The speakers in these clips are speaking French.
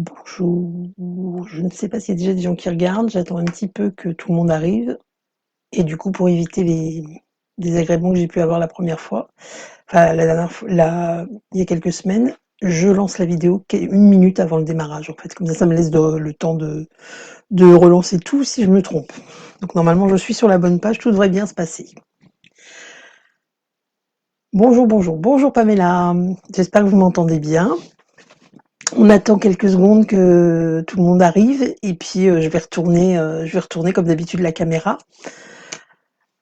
Bonjour, je ne sais pas s'il y a déjà des gens qui regardent, j'attends un petit peu que tout le monde arrive et du coup pour éviter les désagréments que j'ai pu avoir la première fois, enfin la dernière fois, il y a quelques semaines, je lance la vidéo 1 minute avant le démarrage en fait, comme ça me laisse le temps de relancer tout si je me trompe. Donc normalement je suis sur la bonne page, tout devrait bien se passer. Bonjour, bonjour, bonjour Pamela, j'espère que vous m'entendez bien. On attend quelques secondes que tout le monde arrive et puis je vais retourner comme d'habitude la caméra.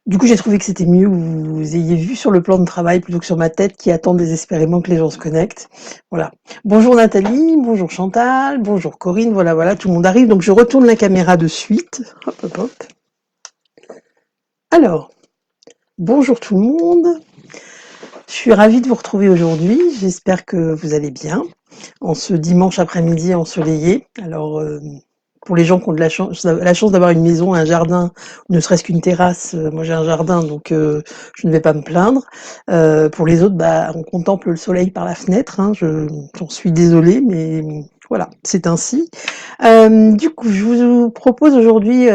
Du coup, j'ai trouvé que c'était mieux que vous ayez vu sur le plan de travail plutôt que sur ma tête qui attend désespérément que les gens se connectent. Voilà. Bonjour Nathalie, bonjour Chantal, bonjour Corinne, voilà, voilà, tout le monde arrive. Donc je retourne la caméra de suite. Hop, hop, hop. Alors, bonjour tout le monde. Je suis ravie de vous retrouver aujourd'hui. J'espère que vous allez bien en ce dimanche après-midi ensoleillé. Alors, pour les gens qui ont de la chance d'avoir une maison, un jardin, ne serait-ce qu'une terrasse, moi j'ai un jardin, donc je ne vais pas me plaindre. Pour les autres, bah, on contemple le soleil par la fenêtre. Hein, j'en suis désolée, mais voilà, c'est ainsi. Du coup, je vous ai proposé aujourd'hui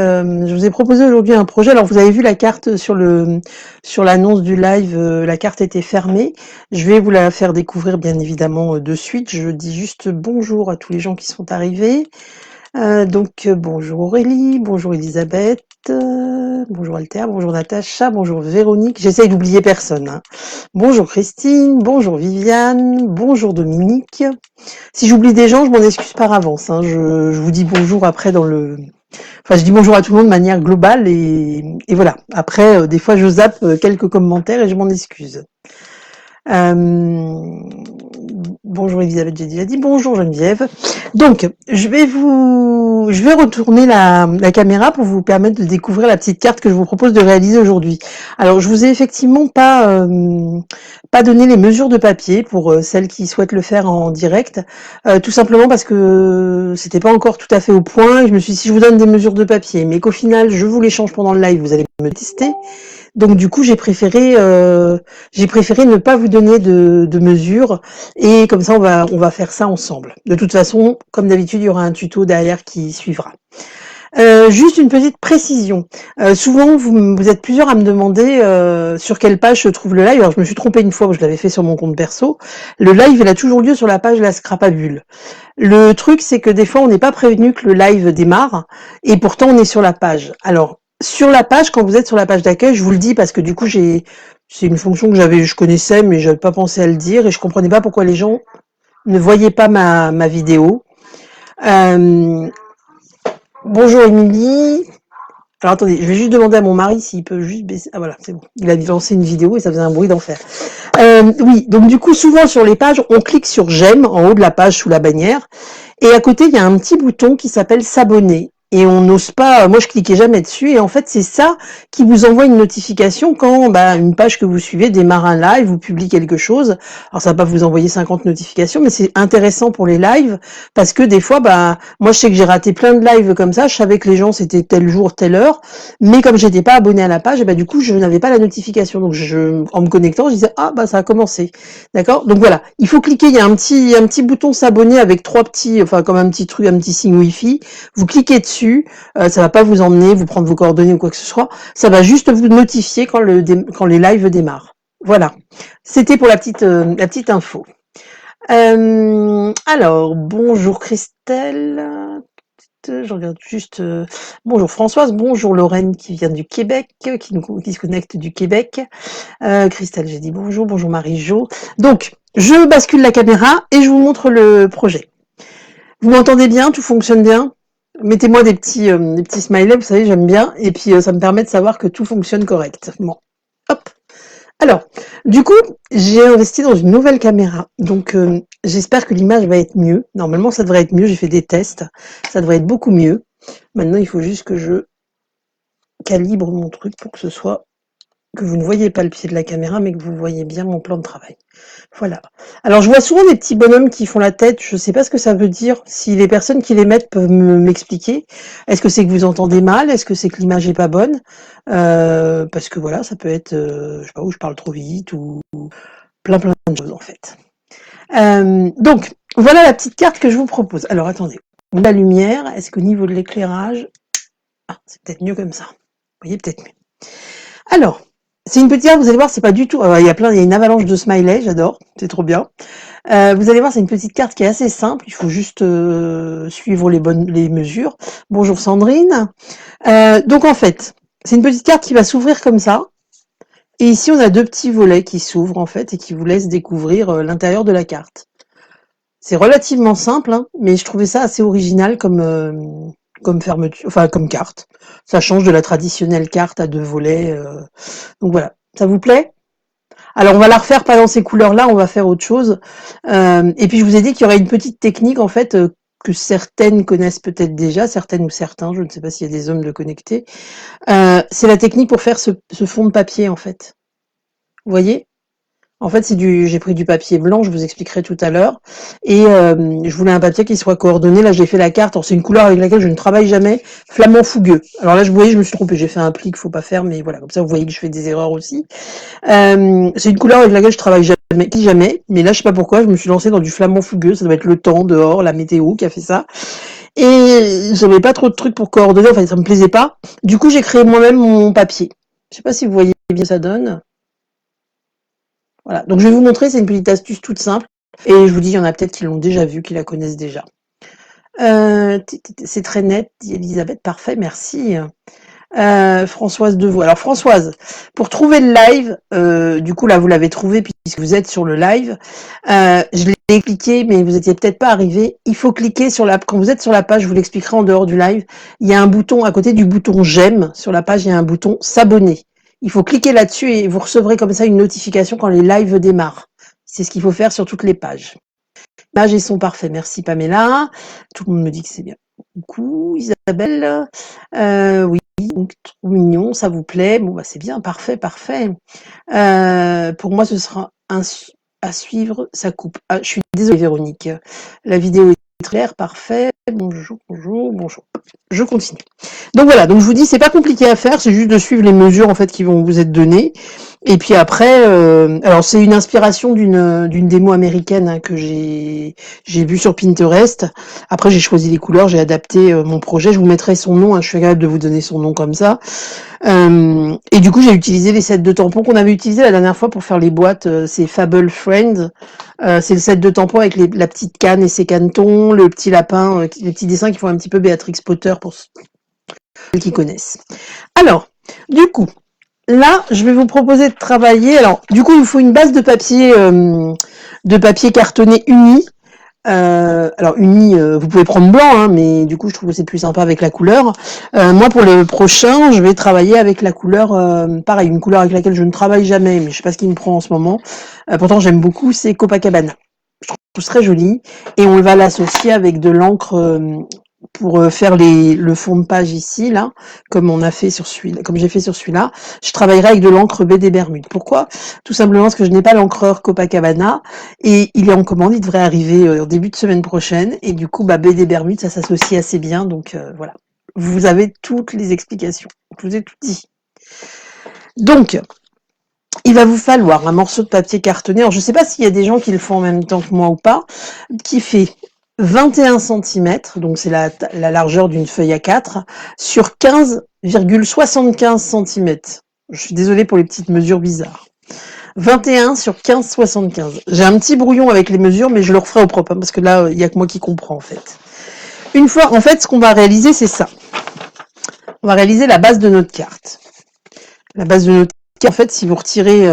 un projet. Alors, vous avez vu la carte sur l'annonce du live, la carte était fermée. Je vais vous la faire découvrir, bien évidemment, de suite. Je dis juste bonjour à tous les gens qui sont arrivés. Bonjour Aurélie, bonjour Elisabeth, bonjour Alter, bonjour Natacha, bonjour Véronique. J'essaye d'oublier personne. Hein. Bonjour Christine, bonjour Viviane, bonjour Dominique. Si j'oublie des gens, je m'en excuse par avance. Hein. Je vous dis bonjour après Enfin, je dis bonjour à tout le monde de manière globale et voilà. Après, des fois, je zappe quelques commentaires et je m'en excuse. Euh, Bonjour Elisabeth, j'ai déjà dit. Bonjour Geneviève. Donc, je vais retourner la caméra pour vous permettre de découvrir la petite carte que je vous propose de réaliser aujourd'hui. Alors, je vous ai effectivement pas donné les mesures de papier pour celles qui souhaitent le faire en direct, tout simplement parce que c'était pas encore tout à fait au point. Et je me suis dit, si je vous donne des mesures de papier, mais qu'au final, je vous les change pendant le live, vous allez me tester. Donc du coup, j'ai préféré ne pas vous donner de mesures et comme ça, on va faire ça ensemble. De toute façon, comme d'habitude, il y aura un tuto derrière qui suivra. Juste une petite précision. Souvent, vous êtes plusieurs à me demander sur quelle page se trouve le live. Alors, je me suis trompée une fois, je l'avais fait sur mon compte perso. Le live, il a toujours lieu sur la page La Scrapabule. Le truc, c'est que des fois, on n'est pas prévenu que le live démarre, et pourtant, on est sur la page. Alors, sur la page, quand vous êtes sur la page d'accueil, je vous le dis parce que du coup, c'est une fonction que je connaissais, mais j'avais pas pensé à le dire, et je comprenais pas pourquoi les gens ne voyaient pas ma vidéo. Euh, Bonjour Émilie. Alors attendez, je vais juste demander à mon mari s'il peut juste baisser. Ah voilà, c'est bon. Il a lancé une vidéo et ça faisait un bruit d'enfer. Oui, donc du coup, souvent sur les pages, on clique sur j'aime en haut de la page sous la bannière. Et à côté, il y a un petit bouton qui s'appelle s'abonner. Et on n'ose pas, moi je cliquais jamais dessus, et en fait c'est ça qui vous envoie une notification quand une page que vous suivez démarre un live ou publie quelque chose. Alors ça va pas vous envoyer 50 notifications, mais c'est intéressant pour les lives, parce que des fois, moi je sais que j'ai raté plein de lives comme ça, je savais que les gens c'était tel jour, telle heure, mais comme j'étais pas abonné à la page, et du coup je n'avais pas la notification. Donc en me connectant, je disais ça a commencé. D'accord? Donc voilà, il faut cliquer, il y a un petit bouton s'abonner avec trois petits, enfin comme un petit truc, un petit signe Wi-Fi. Vous cliquez dessus, ça va pas vous emmener, vous prendre vos coordonnées ou quoi que ce soit. Ça va juste vous notifier quand les lives démarrent. Voilà. C'était pour la petite info. Alors, bonjour Christelle. Je regarde juste. Bonjour Françoise, bonjour Lorraine qui vient du Québec, qui se connecte du Québec. Christelle, j'ai dit bonjour, bonjour Marie-Jo. Donc, je bascule la caméra et je vous montre le projet. Vous m'entendez bien? Tout fonctionne bien? Mettez-moi des petits smileys, vous savez, j'aime bien. Et puis, ça me permet de savoir que tout fonctionne correctement. Hop. Alors, du coup, j'ai investi dans une nouvelle caméra. Donc, j'espère que l'image va être mieux. Normalement, ça devrait être mieux. J'ai fait des tests. Ça devrait être beaucoup mieux. Maintenant, il faut juste que je calibre mon truc pour que vous ne voyez pas le pied de la caméra, mais que vous voyez bien mon plan de travail. Voilà. Alors, je vois souvent des petits bonhommes qui font la tête. Je ne sais pas ce que ça veut dire. Si les personnes qui les mettent peuvent m'expliquer. Est-ce que c'est que vous entendez mal? Est-ce que c'est que l'image est pas bonne? Parce que voilà, ça peut être, je sais pas où je parle trop vite ou plein de choses en fait. Donc, Voilà la petite carte que je vous propose. Alors attendez, la lumière, est-ce qu'au niveau de l'éclairage, ah, c'est peut-être mieux comme ça. Vous voyez, peut-être mieux. Alors, c'est une petite carte, vous allez voir, c'est pas du tout... il y a une avalanche de smileys, j'adore, c'est trop bien. Vous allez voir, c'est une petite carte qui est assez simple, il faut juste suivre les mesures. Bonjour Sandrine. Donc en fait, c'est une petite carte qui va s'ouvrir comme ça. Et ici, on a deux petits volets qui s'ouvrent en fait et qui vous laissent découvrir l'intérieur de la carte. C'est relativement simple, hein, mais je trouvais ça assez original comme fermeture, enfin comme carte. Ça change de la traditionnelle carte à deux volets. Donc voilà, ça vous plaît? Alors on va la refaire pas dans ces couleurs-là, on va faire autre chose. Et puis je vous ai dit qu'il y aurait une petite technique en fait que certaines connaissent peut-être déjà, certaines ou certains, je ne sais pas s'il y a des hommes de connectés. C'est la technique pour faire ce fond de papier en fait. Vous voyez? En fait, j'ai pris du papier blanc, je vous expliquerai tout à l'heure. Et je voulais un papier qui soit coordonné. Là, j'ai fait la carte. Alors, c'est une couleur avec laquelle je ne travaille jamais. Flamand fougueux. Alors là, vous voyez, je me suis trompée. J'ai fait un pli qu'il faut pas faire, mais voilà. Comme ça, vous voyez que je fais des erreurs aussi. C'est une couleur avec laquelle je travaille jamais. Mais là, je sais pas pourquoi, je me suis lancée dans du flamand fougueux. Ça doit être le temps dehors, la météo qui a fait ça. Et j'avais pas trop de trucs pour coordonner. Enfin, ça me plaisait pas. Du coup, j'ai créé moi-même mon papier. Je sais pas si vous voyez bien ça donne. Voilà, donc je vais vous montrer, c'est une petite astuce toute simple. Et je vous dis, il y en a peut-être qui l'ont déjà vu, qui la connaissent déjà. C'est très net, dit Elisabeth, parfait, merci. Françoise Deveau. Alors Françoise, pour trouver le live, du coup là vous l'avez trouvé puisque vous êtes sur le live. Je l'ai cliqué, mais vous étiez peut-être pas arrivé. Il faut cliquer sur quand vous êtes sur la page, je vous l'expliquerai en dehors du live. Il y a un bouton à côté du bouton j'aime. Sur la page, il y a un bouton s'abonner. Il faut cliquer là-dessus et vous recevrez comme ça une notification quand les lives démarrent. C'est ce qu'il faut faire sur toutes les pages. Les pages sont parfaits. Merci Pamela. Tout le monde me dit que c'est bien. Coucou Isabelle. Oui, donc trop mignon, ça vous plaît? Bon bah c'est bien, parfait, parfait. Pour moi, ce sera à suivre, ça coupe. Ah, je suis désolée Véronique. La vidéo est très claire, parfait. Bonjour, bonjour, bonjour. Je continue. Donc voilà, donc je vous dis, c'est pas compliqué à faire, c'est juste de suivre les mesures en fait qui vont vous être données. Et puis après, alors c'est une inspiration d'une démo américaine hein, que j'ai vue sur Pinterest. Après j'ai choisi les couleurs, j'ai adapté mon projet. Je vous mettrai son nom, hein, je suis capable de vous donner son nom comme ça. Et du coup j'ai utilisé les sets de tampons qu'on avait utilisés la dernière fois pour faire les boîtes. C'est Fable Friend. C'est le set de tampons avec la petite canne et ses canetons, le petit lapin, les petits dessins qui font un petit peu Béatrix Potter pour ceux qui connaissent. Alors, du coup, là, je vais vous proposer de travailler. Alors, du coup, il vous faut une base de papier cartonné uni. Alors uni, vous pouvez prendre blanc, hein, mais du coup, je trouve que c'est plus sympa avec la couleur. Moi, pour le prochain, je vais travailler avec la couleur, pareil, une couleur avec laquelle je ne travaille jamais, mais je sais pas ce qui me prend en ce moment. Pourtant, j'aime beaucoup, c'est Copacabana. Je trouve très joli, et on va l'associer avec de l'encre pour faire le fond de page ici, là, comme on a fait sur celui-là, comme j'ai fait sur celui-là. Je travaillerai avec de l'encre BD Bermude. Pourquoi? Tout simplement parce que je n'ai pas l'encreur Copacabana et il est en commande, il devrait arriver en début de semaine prochaine et du coup, BD Bermude, ça s'associe assez bien, donc voilà. Vous avez toutes les explications. Je vous ai tout dit. Donc, il va vous falloir un morceau de papier cartonné. Alors, je ne sais pas s'il y a des gens qui le font en même temps que moi ou pas, qui fait 21 cm, donc c'est la largeur d'une feuille A4, sur 15,75 cm. Je suis désolée pour les petites mesures bizarres. 21 sur 15,75. J'ai un petit brouillon avec les mesures, mais je le referai au propre, hein, parce que là, il n'y a que moi qui comprends, en fait. Une fois, en fait, ce qu'on va réaliser, c'est ça. On va réaliser la base de notre carte. La base de notre carte, en fait, si vous retirez,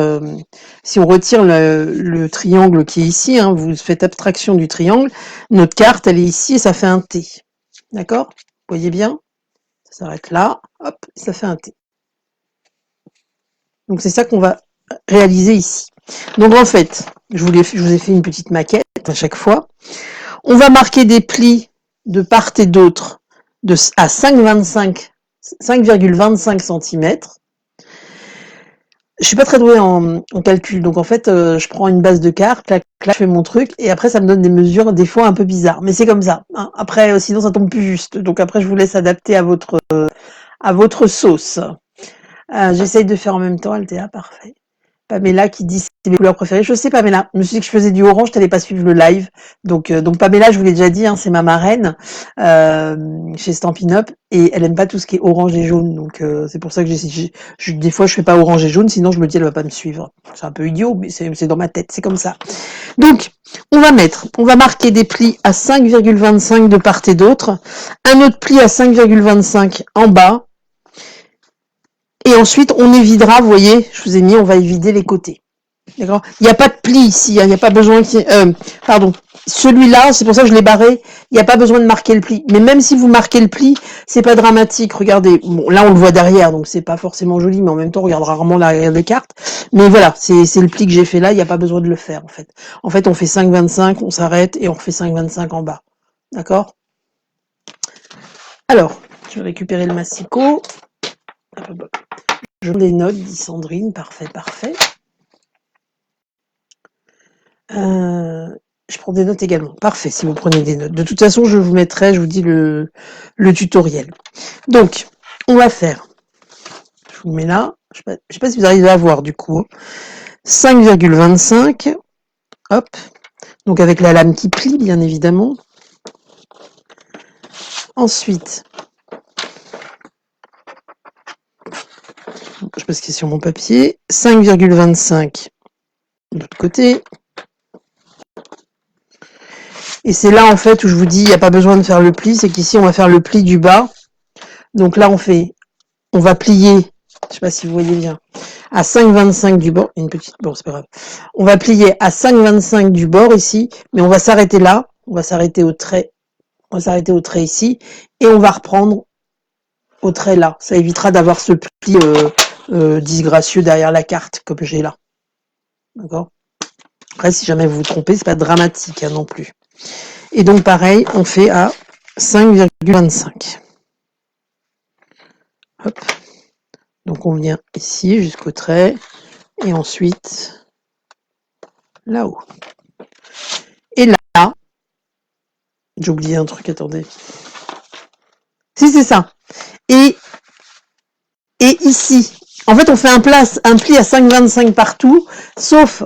si on retire le triangle qui est ici, hein, vous faites abstraction du triangle, notre carte, elle est ici et ça fait un T. D'accord? Vous voyez bien? Ça s'arrête là, hop, ça fait un T. Donc c'est ça qu'on va réaliser ici. Donc en fait, je vous ai fait une petite maquette à chaque fois. On va marquer des plis de part et d'autre à 5,25 cm. Je suis pas très douée en calcul, donc en fait, je prends une base de carte, clac, clac, je fais mon truc, et après ça me donne des mesures des fois un peu bizarres. Mais c'est comme ça. Hein. Après, sinon ça tombe plus juste. Donc après, je vous laisse adapter à votre sauce. J'essaye de faire en même temps, Altea, parfait. Pamela qui dit c'est mes couleurs préférées. Je sais Pamela, je me suis dit que je faisais du orange, t'allais pas suivre le live. Donc Pamela, je vous l'ai déjà dit, hein, c'est ma marraine chez Stampin' Up et elle aime pas tout ce qui est orange et jaune. Donc c'est pour ça que des fois je fais pas orange et jaune, sinon je me dis elle va pas me suivre. C'est un peu idiot, mais c'est dans ma tête, c'est comme ça. Donc on va marquer des plis à 5,25 de part et d'autre, un autre pli à 5,25 en bas. Et ensuite, on évidera, vous voyez, je vous ai mis, on va évider les côtés. D'accord. Il n'y a pas de pli ici, il n'y a pas besoin pardon. Celui-là, c'est pour ça que je l'ai barré, il n'y a pas besoin de marquer le pli. Mais même si vous marquez le pli, c'est pas dramatique. Regardez, bon, là on le voit derrière, donc c'est pas forcément joli, mais en même temps, on regarde rarement l'arrière des cartes. Mais voilà, c'est le pli que j'ai fait là, il n'y a pas besoin de le faire en fait. En fait, on fait 5,25, on s'arrête et on refait 5,25 en bas. D'accord. Alors, je vais récupérer le massicot. Je prends des notes, dit Sandrine, parfait, parfait. Je prends des notes également. Parfait, si vous prenez des notes. De toute façon, je vous mettrai, je vous dis le tutoriel. Donc, on va faire, je vous le mets là, je sais pas si vous arrivez à voir du coup, 5,25, hop, donc avec la lame qui plie, bien évidemment. Ensuite, je passe qui est sur mon papier, 5,25 de l'autre côté. Et c'est là en fait où je vous dis, il n'y a pas besoin de faire le pli, c'est qu'ici on va faire le pli du bas. Donc là on va plier, je sais pas si vous voyez bien, à 5,25 du bord, une petite, bon c'est pas grave. On va plier à 5,25 du bord ici, mais on va s'arrêter là, on va s'arrêter au trait ici, et on va reprendre au trait là. Ça évitera d'avoir ce pli disgracieux derrière la carte comme j'ai là. D'accord. Après, si jamais vous vous trompez, c'est pas dramatique hein, non plus. Et donc pareil, on fait à 5,25. Hop. Donc on vient ici jusqu'au trait et ensuite là-haut. Et là, j'ai oublié un truc, attendez. Si c'est ça. Et ici, en fait, on fait un pli à 5,25 partout, sauf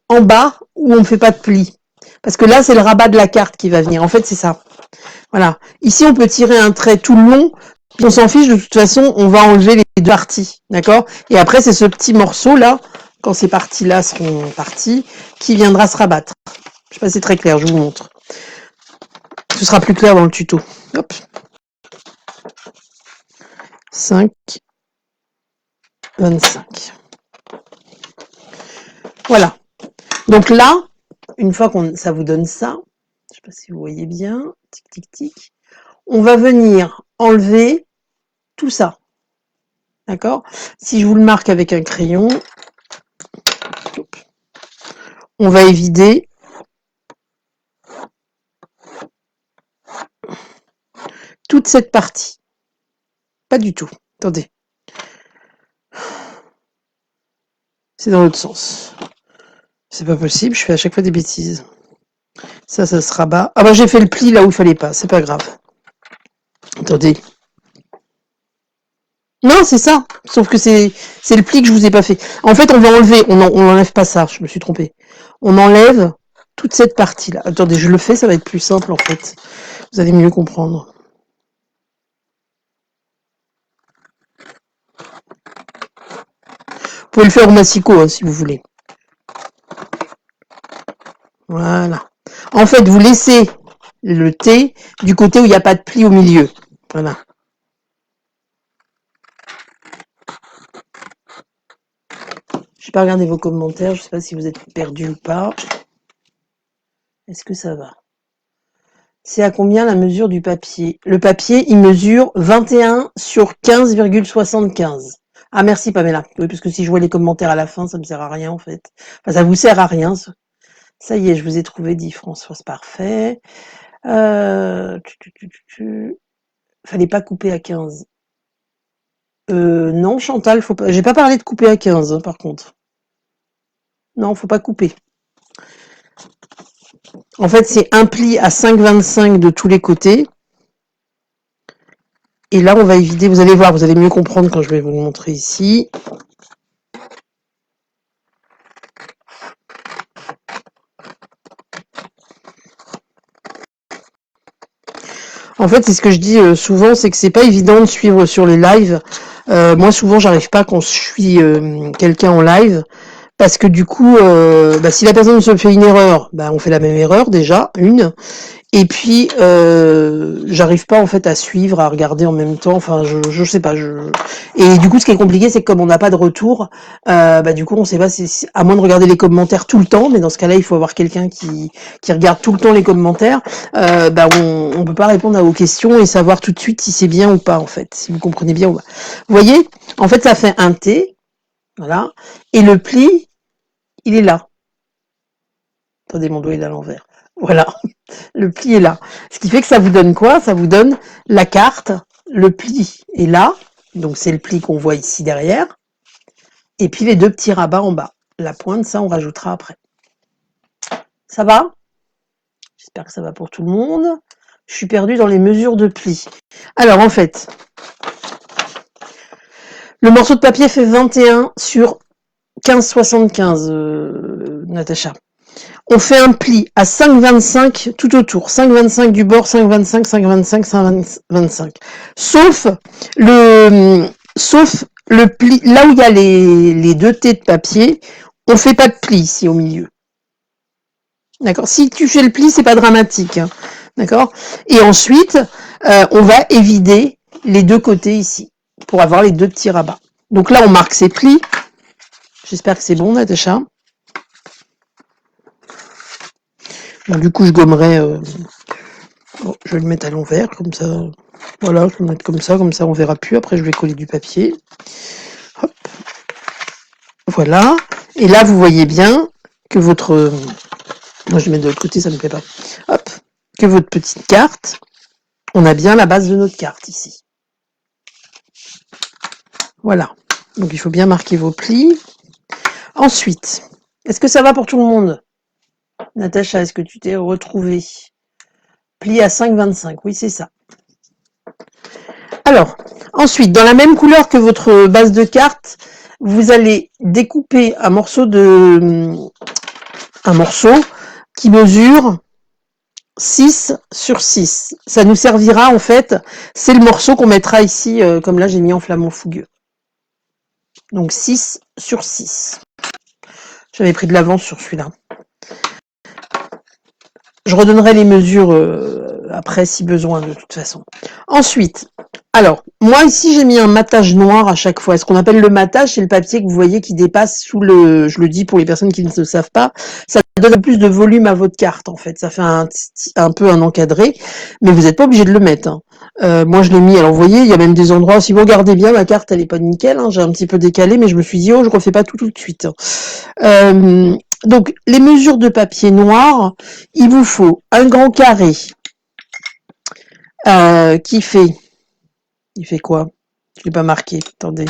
en bas où on ne fait pas de pli. Parce que là, c'est le rabat de la carte qui va venir. En fait, c'est ça. Voilà. Ici, on peut tirer un trait tout le long. On s'en fiche, de toute façon, on va enlever les deux parties. D'accord. Et après, c'est ce petit morceau-là, quand ces parties-là seront parties, qui viendra se rabattre. Je sais pas si c'est très clair, je vous montre. Ce sera plus clair dans le tuto. Hop. 5, 25. Voilà. Donc là, une fois que ça vous donne ça, je sais pas si vous voyez bien, tic tic tic, on va venir enlever tout ça. D'accord. Si je vous le marque avec un crayon, on va évider toute cette partie. Pas du tout. Attendez. C'est dans l'autre sens. C'est pas possible, je fais à chaque fois des bêtises. Ça se rabat. Ah bah j'ai fait le pli là où il fallait pas, c'est pas grave. Attendez. Non, c'est ça. Sauf que c'est le pli que je vous ai pas fait. En fait, on va enlever. On n'enlève pas ça. Je me suis trompée. On enlève toute cette partie-là. Attendez, je le fais. Ça va être plus simple en fait. Vous allez mieux comprendre. Vous pouvez le faire au massicot hein, si vous voulez. Voilà. En fait, vous laissez le T du côté où il n'y a pas de pli au milieu. Voilà. Je n'ai pas regardé vos commentaires. Je ne sais pas si vous êtes perdu ou pas. Est-ce que ça va? C'est à combien la mesure du papier? Le papier, il mesure 21 sur 15,75. Ah merci Pamela. Oui, parce que si je vois les commentaires à la fin, ça me sert à rien en fait. Enfin, ça vous sert à rien. Ça y est, je vous ai trouvé, dit François, c'est parfait. Fallait pas couper à 15. Non, Chantal, faut pas. J'ai pas parlé de couper à 15, hein, par contre. Non, faut pas couper. En fait, c'est un pli à 5,25 de tous les côtés. Et là, on va évider, vous allez voir, vous allez mieux comprendre quand je vais vous le montrer ici. En fait, c'est ce que je dis souvent, c'est que c'est pas évident de suivre sur les lives. Moi, souvent, j'arrive pas quand je suis quelqu'un en live, parce que du coup, si la personne se fait une erreur, on fait la même erreur déjà, une. Et puis, j'arrive pas en fait à suivre, à regarder en même temps. Enfin, je sais pas. Et du coup, ce qui est compliqué, c'est que comme on n'a pas de retour, du coup, on sait pas. À moins de regarder les commentaires tout le temps, mais dans ce cas-là, il faut avoir quelqu'un qui regarde tout le temps les commentaires. On peut pas répondre à vos questions et savoir tout de suite si c'est bien ou pas en fait, si vous comprenez bien ou pas. Vous voyez, en fait, ça fait un T, voilà, et le pli, il est là. Attendez, mon doigt est à l'envers. Voilà. Le pli est là. Ce qui fait que ça vous donne quoi? Ça vous donne la carte, le pli est là, donc c'est le pli qu'on voit ici derrière, et puis les deux petits rabats en bas. La pointe, ça on rajoutera après. Ça va? J'espère que ça va pour tout le monde. Je suis perdue dans les mesures de pli. Alors en fait, le morceau de papier fait 21 sur 15,75, Natacha. On fait un pli à 5,25 tout autour. 5,25 du bord, 5,25, 5,25, 5,25. Sauf le pli, là où il y a les deux T de papier, on fait pas de pli ici au milieu. D'accord? Si tu fais le pli, c'est pas dramatique. Hein. D'accord? Et ensuite, on va évider les deux côtés ici pour avoir les deux petits rabats. Donc là, on marque ses plis. J'espère que c'est bon, Natacha. Bon, du coup, je gommerai. Je vais le mettre à l'envers, comme ça. Voilà, je vais le mettre comme ça on verra plus. Après, je vais coller du papier. Hop. Voilà. Et là, vous voyez bien que votre... Moi, je vais mettre de l'autre côté, ça ne me plaît pas. Hop. Que votre petite carte, on a bien la base de notre carte ici. Voilà. Donc, il faut bien marquer vos plis. Ensuite, est-ce que ça va pour tout le monde? Natacha, est-ce que tu t'es retrouvée? Pli à 5,25. Oui, c'est ça. Alors, ensuite, dans la même couleur que votre base de carte, vous allez découper un morceau qui mesure 6 sur 6. Ça nous servira en fait, c'est le morceau qu'on mettra ici, comme là j'ai mis en flamant fougueux. Donc 6 sur 6. J'avais pris de l'avance sur celui-là. Je redonnerai les mesures après si besoin de toute façon. Ensuite, alors, moi ici j'ai mis un matage noir à chaque fois. Ce qu'on appelle le matage, c'est le papier que vous voyez qui dépasse sous le... Je le dis pour les personnes qui ne le savent pas, ça donne plus de volume à votre carte en fait. Ça fait un peu un encadré, mais vous n'êtes pas obligé de le mettre. Hein. Moi je l'ai mis, alors vous voyez, il y a même des endroits, si vous regardez bien, ma carte elle est pas nickel, hein, j'ai un petit peu décalé, mais je me suis dit, oh je refais pas tout de suite. Donc, les mesures de papier noir, il vous faut un grand carré qui fait... Il fait quoi? Je ne l'ai pas marqué, attendez.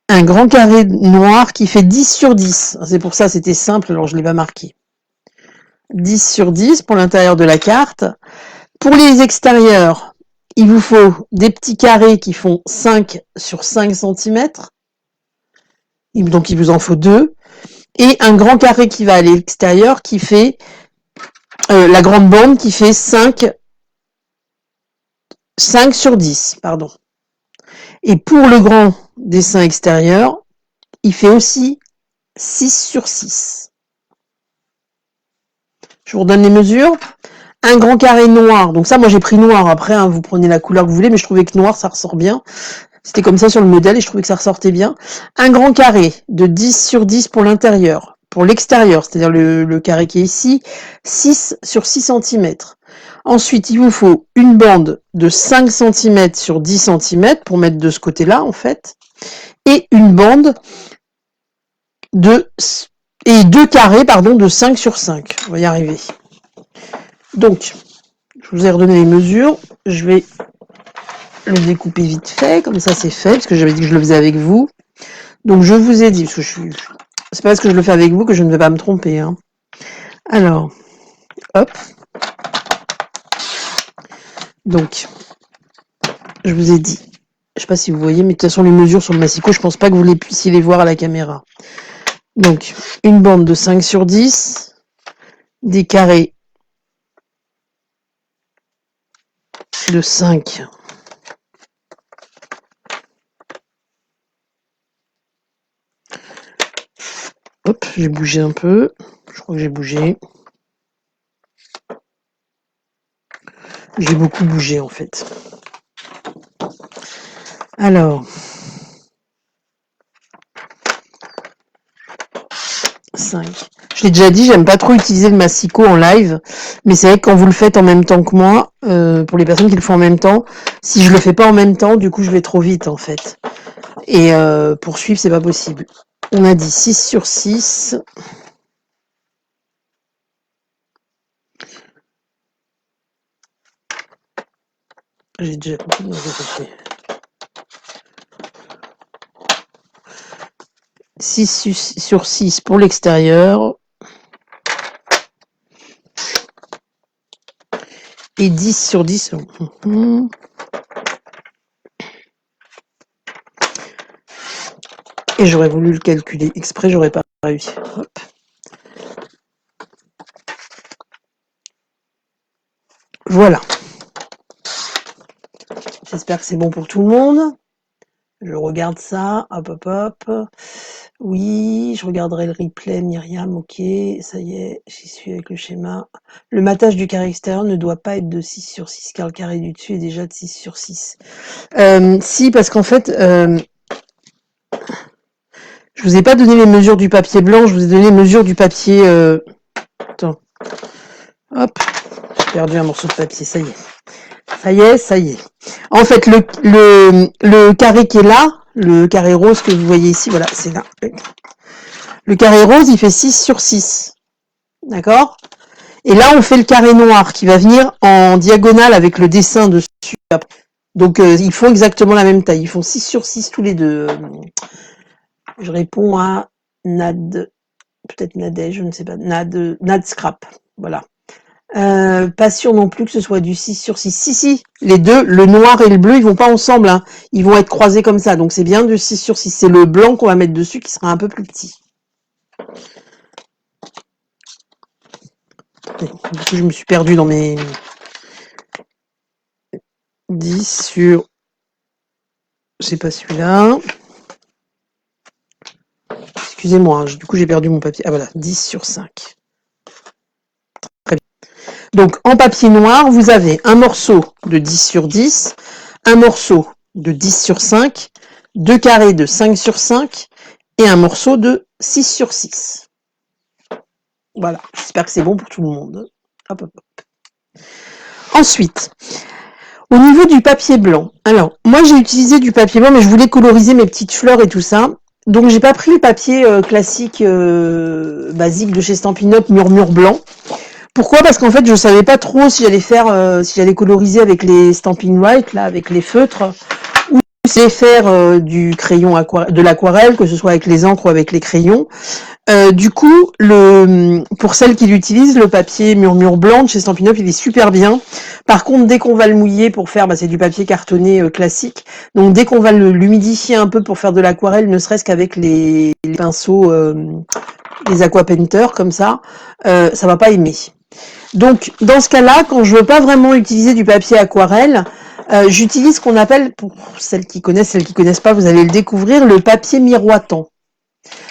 Un grand carré noir qui fait 10 sur 10. C'est pour ça, c'était simple, alors je ne l'ai pas marqué. 10 sur 10 pour l'intérieur de la carte. Pour les extérieurs, il vous faut des petits carrés qui font 5 sur 5 cm. Donc, il vous en faut 2. Et un grand carré qui va à l'extérieur qui fait la grande bande qui fait 5 sur 10, pardon. Et pour le grand dessin extérieur, il fait aussi 6 sur 6. Je vous redonne les mesures. Un grand carré noir, donc ça moi j'ai pris noir, après hein, vous prenez la couleur que vous voulez, mais je trouvais que noir ça ressort bien. C'était comme ça sur le modèle et je trouvais que ça ressortait bien. Un grand carré de 10 sur 10 pour l'intérieur. Pour l'extérieur, c'est-à-dire le carré qui est ici, 6 sur 6 cm. Ensuite, il vous faut une bande de 5 cm sur 10 cm pour mettre de ce côté-là, en fait. Et une bande et deux carrés, pardon, de 5 sur 5. On va y arriver. Donc, je vous ai redonné les mesures. Je vais le découper vite fait, comme ça c'est fait, parce que j'avais dit que je le faisais avec vous. Donc, je vous ai dit, parce que c'est pas parce que je le fais avec vous que je ne vais pas me tromper. Hein. Alors, hop. Donc, je vous ai dit, je sais pas si vous voyez, mais de toute façon les mesures sur le massicot, je pense pas que vous les puissiez les voir à la caméra. Donc, une bande de 5 sur 10, des carrés de 5. Hop, j'ai bougé un peu. Je crois que j'ai bougé. J'ai beaucoup bougé en fait. Alors, 5. Je l'ai déjà dit, j'aime pas trop utiliser le massicot en live, mais c'est vrai que quand vous le faites en même temps que moi, pour les personnes qui le font en même temps, si je le fais pas en même temps, du coup je vais trop vite en fait. Et pour suivre, c'est pas possible. On a dit 6 sur 6. J'ai déjà compris. 6 sur 6 pour l'extérieur. Et 10 sur 10. Et j'aurais voulu le calculer exprès, j'aurais pas réussi. Hop. Voilà. J'espère que c'est bon pour tout le monde. Je regarde ça. Hop, hop, hop. Oui, je regarderai le replay, Myriam. Ok, ça y est, j'y suis avec le schéma. Le matage du carré extérieur ne doit pas être de 6 sur 6, car le carré du dessus est déjà de 6 sur 6. Si, parce qu'en fait, je vous ai pas donné les mesures du papier blanc, je vous ai donné les mesures du papier... Attends. Hop, j'ai perdu un morceau de papier, ça y est. Ça y est. En fait, le carré qui est là, le carré rose que vous voyez ici, voilà, c'est là. Le carré rose, il fait 6 sur 6. D'accord? Et là, on fait le carré noir qui va venir en diagonale avec le dessin dessus. Donc, ils font exactement la même taille. Ils font 6 sur 6 tous les deux. Je réponds à Nad, peut-être Nadej, je ne sais pas. Nad Scrap. Voilà. Pas sûr non plus que ce soit du 6 sur 6. Si, les deux, le noir et le bleu, ils vont pas ensemble. Hein. Ils vont être croisés comme ça. Donc, c'est bien du 6 sur 6. C'est le blanc qu'on va mettre dessus qui sera un peu plus petit. Du coup, je me suis perdue dans mes 10 sur... C'est pas celui-là. Excusez-moi, hein, du coup j'ai perdu mon papier. Ah voilà, 10 sur 5. Très bien. Donc en papier noir, vous avez un morceau de 10 sur 10, un morceau de 10 sur 5, deux carrés de 5 sur 5 et un morceau de 6 sur 6. Voilà, j'espère que c'est bon pour tout le monde. Hop, hop, hop. Ensuite, au niveau du papier blanc, alors moi j'ai utilisé du papier blanc, mais je voulais coloriser mes petites fleurs et tout ça. Donc j'ai pas pris le papier classique basique de chez Stampin' Up Murmure blanc. Pourquoi? Parce qu'en fait je savais pas trop si j'allais faire si j'allais coloriser avec les Stampin' White là, avec les feutres, ou si j'allais faire du crayon de l'aquarelle, que ce soit avec les encres ou avec les crayons. Du coup, pour celles qui l'utilisent, le papier Murmure blanc de chez Stampin' Up, il est super bien. Par contre, dès qu'on va le mouiller pour faire, c'est du papier cartonné classique. Donc, dès qu'on va l'humidifier un peu pour faire de l'aquarelle, ne serait-ce qu'avec les pinceaux, les aquapainter comme ça va pas aimer. Donc, dans ce cas-là, quand je veux pas vraiment utiliser du papier aquarelle, j'utilise ce qu'on appelle, pour celles qui connaissent pas, vous allez le découvrir, le papier miroitant.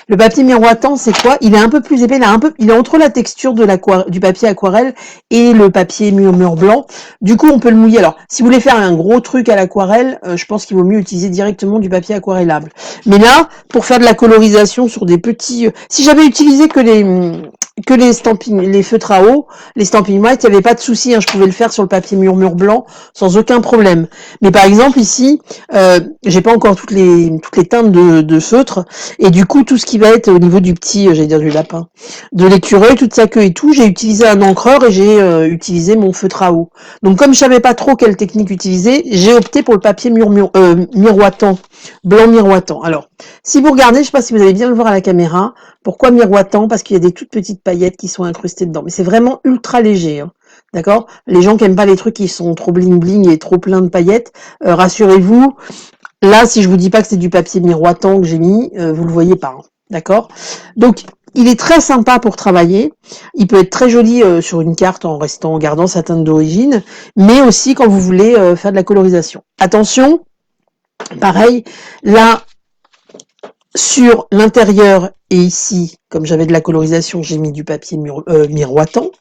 Le papier miroitant, c'est quoi? Il est un peu plus épais, il est entre la texture du papier aquarelle et le papier murmure blanc. Du coup, on peut le mouiller. Alors, si vous voulez faire un gros truc à l'aquarelle, je pense qu'il vaut mieux utiliser directement du papier aquarellable. Mais là, pour faire de la colorisation sur des petits... si j'avais utilisé que les feutres à eau, les Stampin' White, il n'y avait pas de souci, je pouvais le faire sur le papier murmure blanc sans aucun problème. Mais par exemple ici, j'ai pas encore toutes les teintes de feutre, et du coup tout ce qui va être au niveau du petit, j'allais dire du lapin, de l'écureuil, toute sa queue et tout, j'ai utilisé un encreur et j'ai utilisé mon feutre à eau. Donc comme je savais pas trop quelle technique utiliser, j'ai opté pour le papier miroitant, blanc miroitant. Alors, si vous regardez, je sais pas si vous allez bien le voir à la caméra, pourquoi miroitant? Parce qu'il y a des toutes petites paillettes qui sont incrustées dedans. Mais c'est vraiment ultra léger. Hein. D'accord? Les gens qui aiment pas les trucs qui sont trop bling bling et trop plein de paillettes, rassurez-vous, là, si je vous dis pas que c'est du papier miroitant que j'ai mis, vous le voyez pas. Hein. D'accord? Donc, il est très sympa pour travailler. Il peut être très joli sur une carte en gardant sa teinte d'origine, mais aussi quand vous voulez faire de la colorisation. Attention, pareil, là, sur l'intérieur et ici, comme j'avais de la colorisation, j'ai mis du papier miroitant.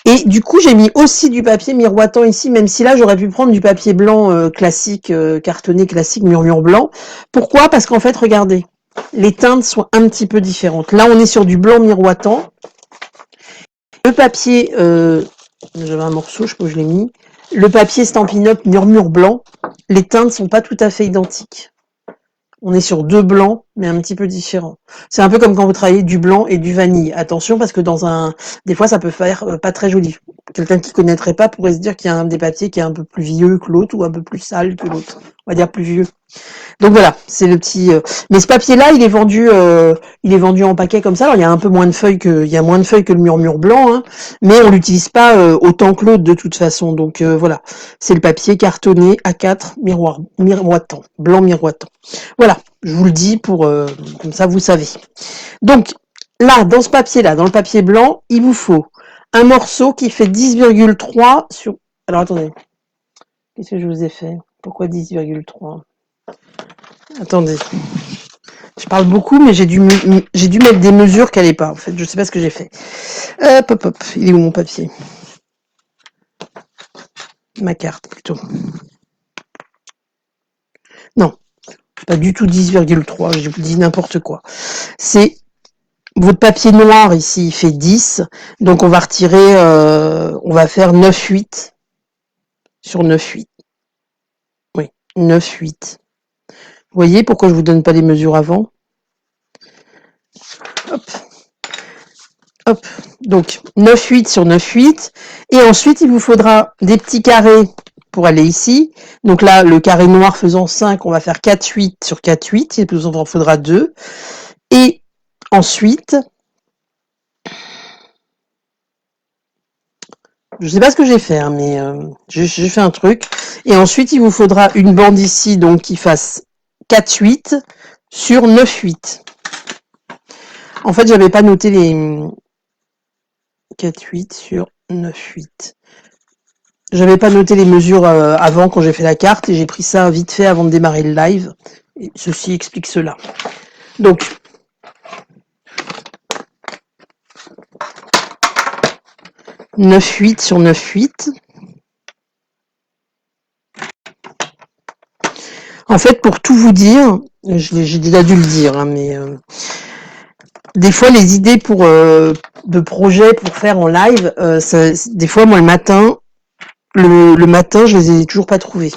Et du coup, j'ai mis aussi du papier miroitant ici, même si là, j'aurais pu prendre du papier blanc classique, cartonné classique, murmure blanc. Pourquoi? Parce qu'en fait, regardez, les teintes sont un petit peu différentes. Là, on est sur du blanc miroitant. Le papier, j'avais un morceau, je sais pas où je l'ai mis. Le papier Stampin' Up murmure blanc. Les teintes sont pas tout à fait identiques. On est sur deux blancs, mais un petit peu différents. C'est un peu comme quand vous travaillez du blanc et du vanille. Attention, parce que des fois, ça peut faire pas très joli. Quelqu'un qui connaîtrait pas pourrait se dire qu'il y a un des papiers qui est un peu plus vieux que l'autre ou un peu plus sale que l'autre. On va dire plus vieux. Donc voilà, c'est le petit. Mais ce papier-là, il est vendu en paquet comme ça. Alors il y a un peu moins de feuilles il y a moins de feuilles que le murmure blanc, hein, mais on l'utilise pas autant que l'autre de toute façon. Donc voilà, c'est le papier cartonné A4 miroitant, blanc miroitant. Voilà, je vous le dis pour comme ça vous savez. Donc là, dans ce papier-là, dans le papier blanc, il vous faut un morceau qui fait 10,3 sur. Alors attendez, qu'est-ce que je vous ai fait? Pourquoi 10,3? Attendez. Je parle beaucoup, mais j'ai dû mettre des mesures qu'elle n'est pas, en fait. Je sais pas ce que j'ai fait. Hop, hop, hop. Il est où mon papier? Ma carte, plutôt. Non, pas du tout 10,3. Je vous dis n'importe quoi. C'est votre papier noir ici, il fait 10. Donc on va retirer, on va faire 9,8 sur 9,8. Oui, 9,8. Vous voyez pourquoi je vous donne pas les mesures avant? Hop. Hop, donc 9,8 sur 9,8. Et ensuite, il vous faudra des petits carrés pour aller ici. Donc là, le carré noir faisant 5, on va faire 4,8 sur 4,8. Il vous en faudra 2. Et ensuite, je ne sais pas ce que j'ai fait, hein, mais j'ai fait un truc. Et ensuite, il vous faudra une bande ici donc qui fasse 4,8 sur 9,8. En fait, j'avais pas noté les 4,8 sur 9,8. J'avais pas noté les mesures avant quand j'ai fait la carte et j'ai pris ça vite fait avant de démarrer le live. Et ceci explique cela. Donc, « 9,8 sur 9,8. » En fait, pour tout vous dire, j'ai déjà dû le dire, hein, mais des fois, les idées de projets pour faire en live, des fois, moi, le matin, je les ai toujours pas trouvées.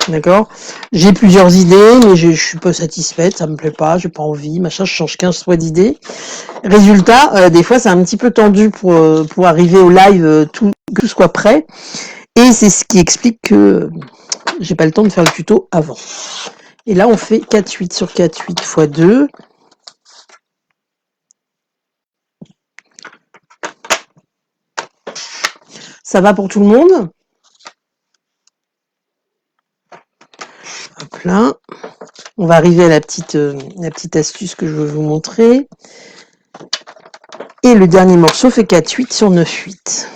D'accord? J'ai plusieurs idées, mais je suis pas satisfaite, ça me plaît pas, j'ai pas envie, machin, je change 15 fois d'idées. Résultat, des fois c'est un petit peu tendu pour arriver au live, que tout soit prêt. Et c'est ce qui explique que j'ai pas le temps de faire le tuto avant. Et là on fait 4,8 sur 4,8 fois 2. Ça va pour tout le monde? Hop là. On va arriver à la petite astuce que je veux vous montrer. Et le dernier morceau fait 4,8 sur 9,8.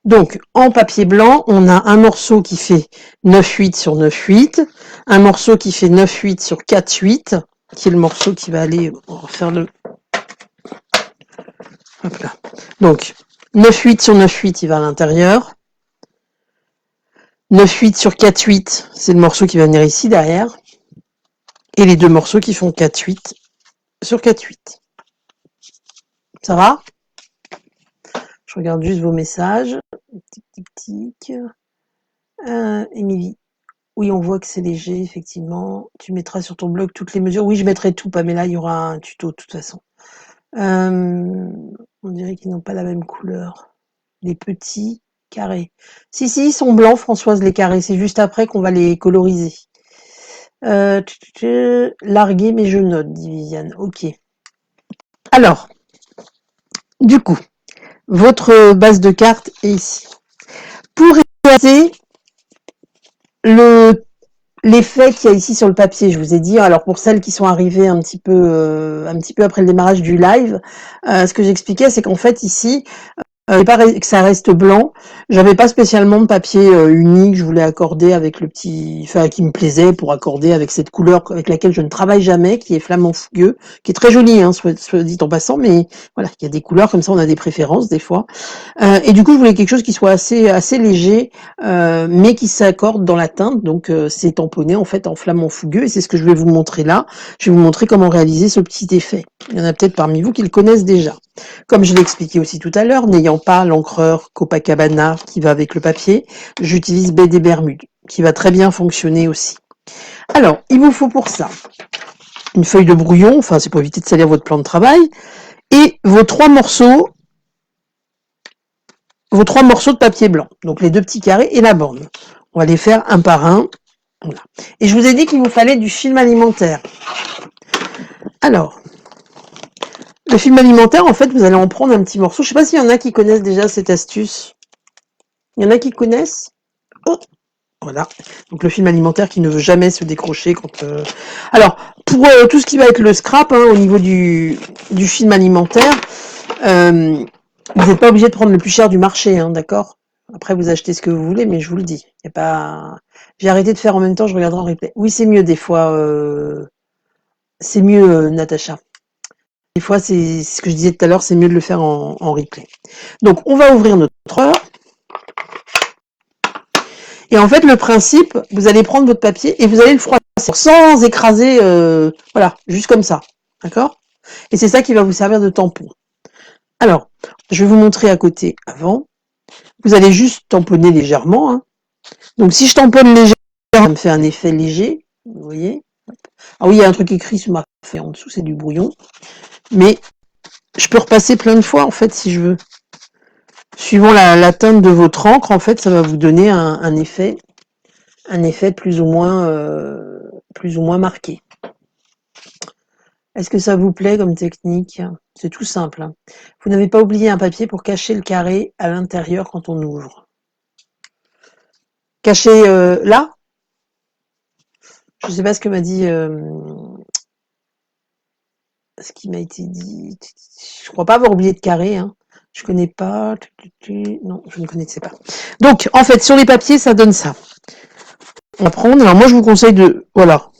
Donc, en papier blanc, on a un morceau qui fait 9,8 sur 9,8, un morceau qui fait 9,8 sur 4,8, qui est le morceau qui va aller faire le... Hop là. Donc, 9,8 sur 9,8, il va à l'intérieur. 9,8 sur 4,8, c'est le morceau qui va venir ici, derrière. Et les deux morceaux qui font 4,8 sur 4,8. Ça va? Je regarde juste vos messages. Tic, tic, tic. Émilie. Oui, on voit que c'est léger, effectivement. Tu mettras sur ton blog toutes les mesures. Oui, je mettrai tout, Pamela, il y aura un tuto de toute façon. On dirait qu'ils n'ont pas la même couleur. Les petits carrés. Si, ils sont blancs, Françoise, les carrés. C'est juste après qu'on va les coloriser. Larguer, mais je note, dit Viviane. Ok. Alors, du coup, votre base de cartes est ici. Pour réaliser l'effet qu'il y a ici sur le papier, je vous ai dit, alors pour celles qui sont arrivées un petit peu après le démarrage du live, ce que j'expliquais, c'est qu'en fait ici, pas que ça reste blanc. J'avais pas spécialement de papier unique, je voulais accorder avec le petit, enfin qui me plaisait pour accorder avec cette couleur avec laquelle je ne travaille jamais, qui est flamand fougueux, qui est très jolie, hein, soit dit en passant, mais voilà, il y a des couleurs comme ça, on a des préférences des fois. Et du coup, je voulais quelque chose qui soit assez léger, mais qui s'accorde dans la teinte. Donc, c'est tamponné en fait en flamand fougueux, et c'est ce que je vais vous montrer là. Je vais vous montrer comment réaliser ce petit effet. Il y en a peut-être parmi vous qui le connaissent déjà. Comme je l'ai expliqué aussi tout à l'heure, n'ayant pas l'encreur Copacabana qui va avec le papier, j'utilise BD Bermude, qui va très bien fonctionner aussi. Alors, il vous faut pour ça une feuille de brouillon, enfin c'est pour éviter de salir votre plan de travail, et vos trois morceaux de papier blanc, donc les deux petits carrés et la bande. On va les faire un par un. Voilà. Et je vous ai dit qu'il vous fallait du film alimentaire. Alors, le film alimentaire, en fait, vous allez en prendre un petit morceau. Je ne sais pas s'il y en a qui connaissent déjà cette astuce. Il y en a qui connaissent? Oh, voilà. Donc le film alimentaire qui ne veut jamais se décrocher quand. Alors, pour tout ce qui va être le scrap, hein, au niveau du film alimentaire, vous n'êtes pas obligé de prendre le plus cher du marché, hein, d'accord? Après, vous achetez ce que vous voulez, mais je vous le dis. Y a pas... J'ai arrêté de faire en même temps, je regarderai en replay. Oui, c'est mieux des fois. C'est mieux, Natacha. Des fois, c'est ce que je disais tout à l'heure, c'est mieux de le faire en replay. Donc, on va ouvrir notre heure. Et en fait, le principe, vous allez prendre votre papier et vous allez le froisser sans écraser, voilà, juste comme ça. D'accord? Et c'est ça qui va vous servir de tampon. Alors, je vais vous montrer à côté avant. Vous allez juste tamponner légèrement. Hein. Donc, si je tamponne légèrement, ça me fait un effet léger. Vous voyez? Ah oui, il y a un truc écrit sur ma feuille en dessous, c'est du brouillon. Mais je peux repasser plein de fois, en fait, si je veux. Suivant la teinte de votre encre, en fait, ça va vous donner un effet plus ou moins marqué. Est-ce que ça vous plaît comme technique? C'est tout simple. Hein. Vous n'avez pas oublié un papier pour cacher le carré à l'intérieur quand on ouvre. Caché là? Je ne sais pas ce que m'a dit... ce qui m'a été dit... Je crois pas avoir oublié de carré. Hein. Je connais pas... Non, je ne connaissais pas. Donc, en fait, sur les papiers, ça donne ça. On va prendre... Alors moi, je vous conseille de... Voilà.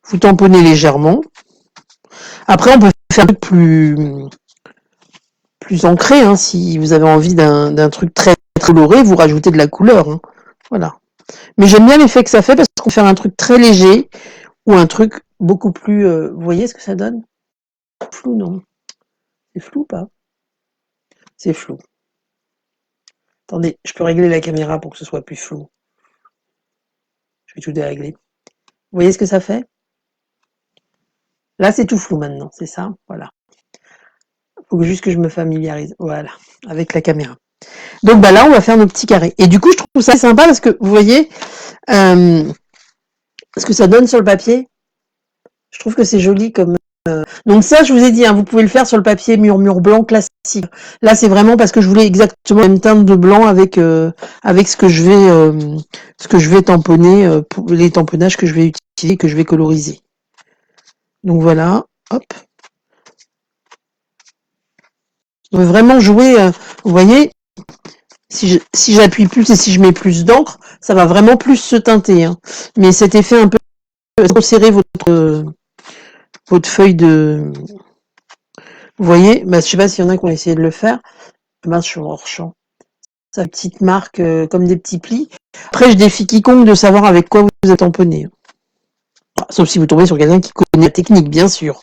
Vous tamponnez légèrement. Après, on peut faire un truc plus ancré, hein, si vous avez envie d'un truc très coloré, vous rajoutez de la couleur. Hein. Voilà. Mais j'aime bien l'effet que ça fait parce qu'on peut faire un truc très léger ou un truc beaucoup plus... vous voyez ce que ça donne? Flou, non? C'est flou ou pas? C'est flou. Attendez, je peux régler la caméra pour que ce soit plus flou. Je vais tout dérégler. Vous voyez ce que ça fait? Là, c'est tout flou maintenant, c'est ça? Voilà. Il faut juste que je me familiarise. Voilà, avec la caméra. Donc bah là, on va faire nos petits carrés. Et du coup, je trouve ça sympa parce que, vous voyez, ce que ça donne sur le papier, je trouve que c'est joli comme... Donc ça, je vous ai dit, hein, vous pouvez le faire sur le papier mur blanc classique. Là, c'est vraiment parce que je voulais exactement la même teinte de blanc avec ce que je vais tamponner, pour les tamponnages que je vais utiliser, que je vais coloriser. Donc voilà, hop. On veut vraiment jouer, vous voyez, si j'appuie plus et si je mets plus d'encre, ça va vraiment plus se teinter. Hein. Mais cet effet un peu resserrer votre feuille de... Vous voyez, bah, je sais pas s'il y en a qui ont essayé de le faire. Mince, je suis hors champ. Sa petite marque comme des petits plis. Après, je défie quiconque de savoir avec quoi vous êtes tamponné. Sauf si vous tombez sur quelqu'un qui connaît la technique, bien sûr.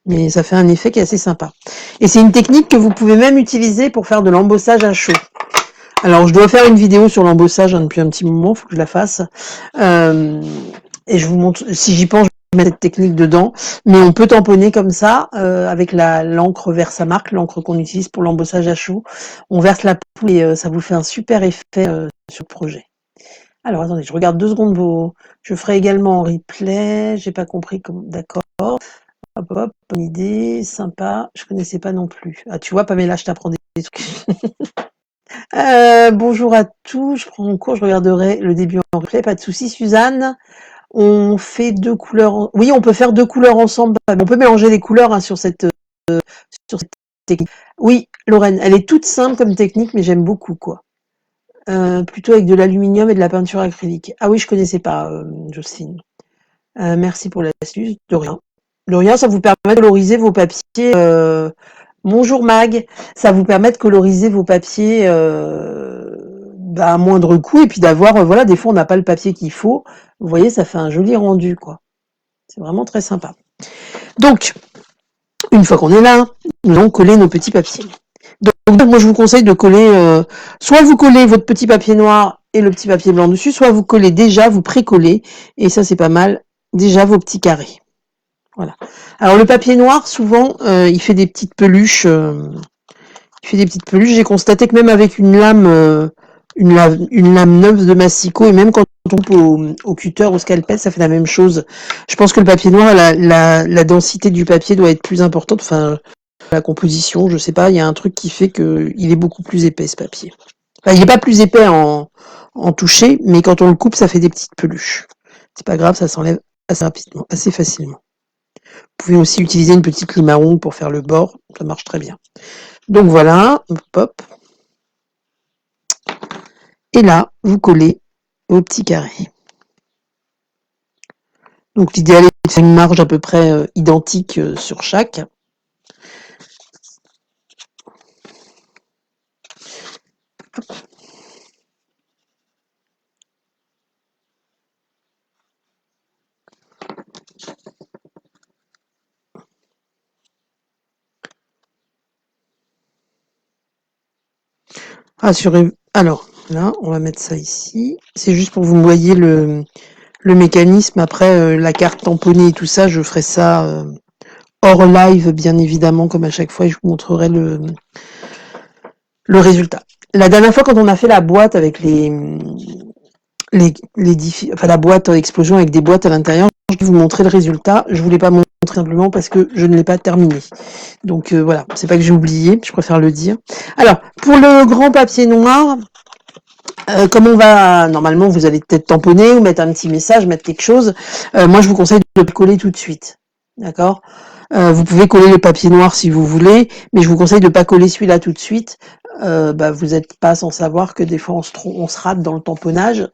Mais ça fait un effet qui est assez sympa. Et c'est une technique que vous pouvez même utiliser pour faire de l'embossage à chaud. Alors, je dois faire une vidéo sur l'embossage depuis un petit moment, il faut que je la fasse. Et je vous montre, si j'y pense, je vais mettre cette technique dedans. Mais on peut tamponner comme ça, avec l'encre verse à marque, l'encre qu'on utilise pour l'embossage à chaud. On verse la poule et ça vous fait un super effet sur le projet. Alors, attendez, je regarde 2 secondes vos... Je ferai également en replay, j'ai pas compris comment... D'accord. Hop, hop, bonne idée, sympa. Je connaissais pas non plus. Ah, tu vois, Pamela, je t'apprends des trucs. Bonjour à tous, je prends mon cours, je regarderai le début en replay, pas de souci. Suzanne, on fait 2 couleurs. Oui, on peut faire 2 couleurs ensemble. On peut mélanger les couleurs hein, sur cette technique. Oui, Lorraine, elle est toute simple comme technique, mais j'aime beaucoup quoi. Plutôt avec de l'aluminium et de la peinture acrylique. Ah oui, je connaissais pas, Jocelyne. Merci pour l'astuce. De rien. De rien, ça vous permet de coloriser vos papiers. Bonjour Mag, ça vous permet de coloriser vos papiers à moindre coût et puis d'avoir, voilà, des fois on n'a pas le papier qu'il faut. Vous voyez, ça fait un joli rendu, quoi. C'est vraiment très sympa. Donc, une fois qu'on est là, nous allons coller nos petits papiers. Donc, moi je vous conseille de coller, soit vous collez votre petit papier noir et le petit papier blanc dessus, soit vous collez déjà, vous pré-collez, et ça c'est pas mal, déjà vos petits carrés. Voilà. Alors le papier noir, souvent, il fait des petites peluches. J'ai constaté que même avec une lame neuve de Massico, et même quand on coupe au cutter, au scalpel, ça fait la même chose. Je pense que le papier noir, la densité du papier doit être plus importante. Enfin, la composition, je sais pas, il y a un truc qui fait que il est beaucoup plus épais ce papier. Enfin, il n'est pas plus épais en toucher, mais quand on le coupe, ça fait des petites peluches. C'est pas grave, ça s'enlève assez rapidement, assez facilement. Vous pouvez aussi utiliser une petite lime à ongles pour faire le bord, ça marche très bien. Donc voilà, hop. Et là, vous collez vos petits carrés. Donc l'idéal est de faire une marge à peu près identique sur chaque. Assurez. Alors là, on va mettre ça ici. C'est juste pour vous voyez le mécanisme. Après, la carte tamponnée et tout ça, je ferai ça hors live, bien évidemment, comme à chaque fois, et je vous montrerai le résultat. La dernière fois, quand on a fait la boîte avec la boîte explosion avec des boîtes à l'intérieur, je vais vous montrer le résultat. Je voulais pas montrer simplement parce que je ne l'ai pas terminé. Donc voilà, c'est pas que j'ai oublié, je préfère le dire. Alors, pour le grand papier noir, comme on va, normalement, vous allez peut-être tamponner ou mettre un petit message, mettre quelque chose. Moi, je vous conseille de le coller tout de suite. D'accord ? Vous pouvez coller le papier noir si vous voulez, mais je vous conseille de ne pas coller celui-là tout de suite. Vous n'êtes pas sans savoir que des fois on se rate dans le tamponnage,